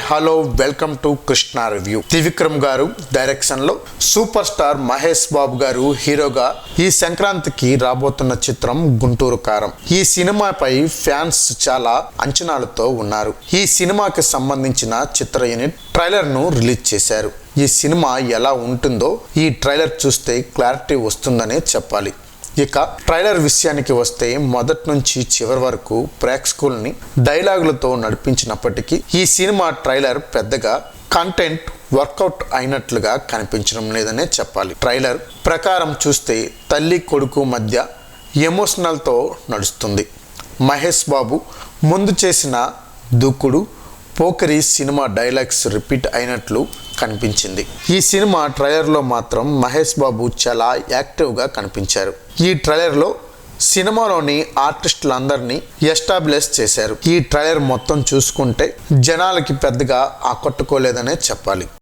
Hello welcome to Krishna review. Trivikram గారు direction లో super star Mahesh Babu గారు హీరోగా ఈ సంక్రాంతికి రాబోతున్న చిత్రం గుంటూరు కారం. ఈ సినిమాపై ఫ్యాన్స్ చాలా అంచనాలతో ఉన్నారు. ఈ సినిమాకి సంబంధించిన చిత్ర యూనిట్ ట్రైలర్ ను రిలీజ్ చేశారు. ఈ సినిమా ఎలా ఉంటుందో ఈ ట్రైలర్ చూస్తే క్లారిటీ వస్తుందనే చెప్పాలి. ఇక ట్రైలర్ విషయానికి వస్తే మొదటి నుంచి చివరి వరకు ప్రేక్షకుల్ని డైలాగులతో నడిపించినప్పటికీ ఈ సినిమా ట్రైలర్ పెద్దగా కంటెంట్ వర్కౌట్ అయినట్లుగా కనిపించడం లేదనే చెప్పాలి. ట్రైలర్ ప్రకారం చూస్తే తల్లి కొడుకు మధ్య ఎమోషనల్తో నడుస్తుంది. మహేష్ బాబు ముందు చేసిన దూకుడు పోకరి సినిమా డైలాగ్స్ రిపీట్ అయినట్లు కనిపించింది. ఈ సినిమా ట్రైలర్లో మాత్రం మహేష్ బాబు చాలా యాక్టివ్గా కనిపించారు. ఈ ట్రైలర్లో సినిమాలోని ఆర్టిస్టులందరినీ ఎస్టాబ్లిష్ చేశారు. ఈ ట్రైలర్ మొత్తం చూసుకుంటే జనాలకి పెద్దగా ఆకట్టుకోలేదనే చెప్పాలి.